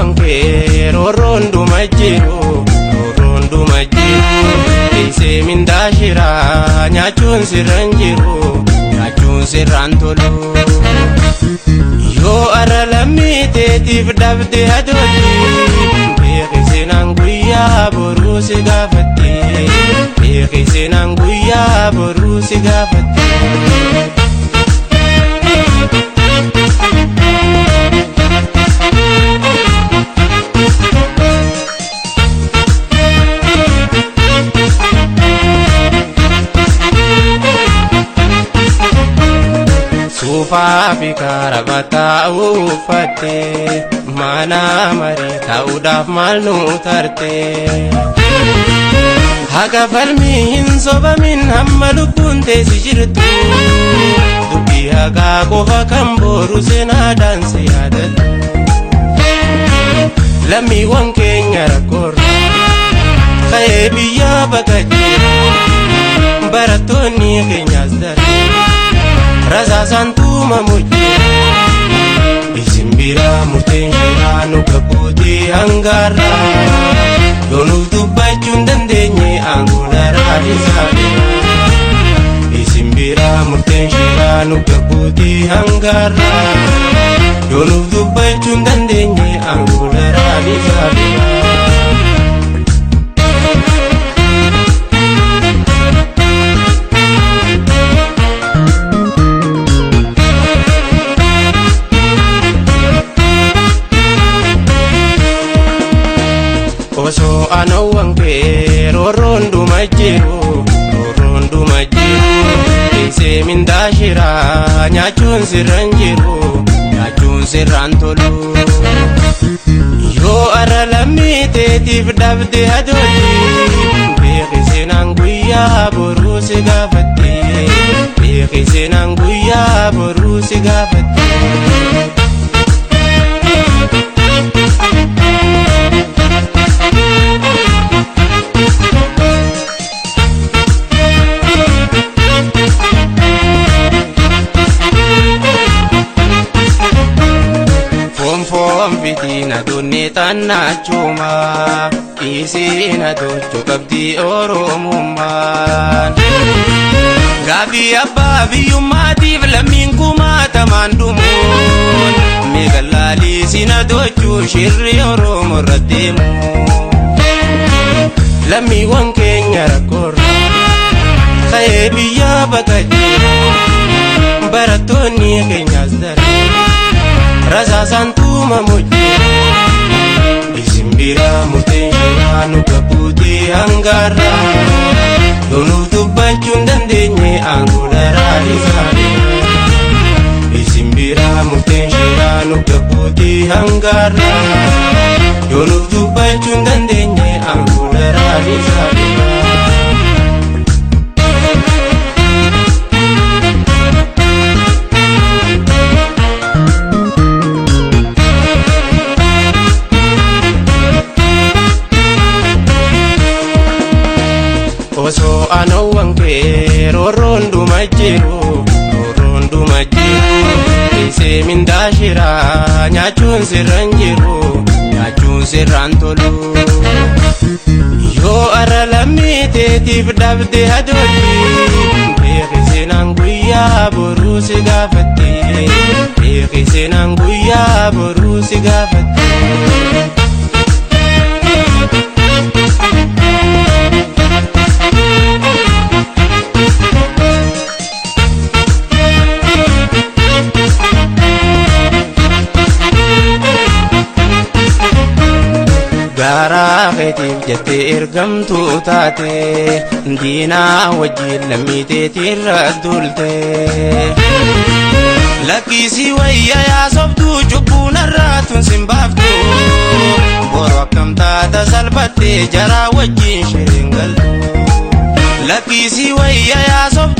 anke rondo majiru ise mindashira nyachun sirantolo yo aralamite tifdabde hadoti beqise nanguya borusi gafati beqise nanguya borusi gafati Sufa fikara bata ufate mana marita udaf malnu tarte haga falmi hinsoba min hammalu punte sijirtu dubi haga kofa kamboru sena danse yadat lami wanke nyarakor khaye biya bagajira baratoni kenyasdar Rasa santuma mujira Isimbira mutenjira nukaputi angara Yonu dubachun dandenye angulara disabira Isimbira mutenjira nukaputi angara Yonu dubachun dandenye angulara disabira Oso anawangke rondo majiru ise mindashira nyachun sirantolo yo aralamite tifdabde hadoti beqise nanguya borusi gafati beqise nanguya borusi gafati Fitina dunitana chuma isina docho kabdi oromuman gabi ababi yumati vlamin kuma tamandumun megalali sina docho shirri oromuradimu lami wanke nyarakor khaye biya bagajira baratoni kenyasdar Rasa santuma mujira Isimbira mutenjira nukaputi angara Yonu dubachun dandenye angulara disabira Isimbira mutenjira nukaputi angara Yonu dubachun dandenye angulara disabira Oso anawangke rondo majiru ise mindashira nyachun sirantolo yo aralamite tifdabde hadoti beqise nanguya borusi gafati beqise nanguya borusi gafati Gara ketif jette ergamtu taate Dina wajjin lamite tirradulte Lakisi wayya yaa sobdu cubbun arratun simbaftu Boro akkam taata salphatte jara wajjin shiringaltu Lakisi wayya yaa sobdu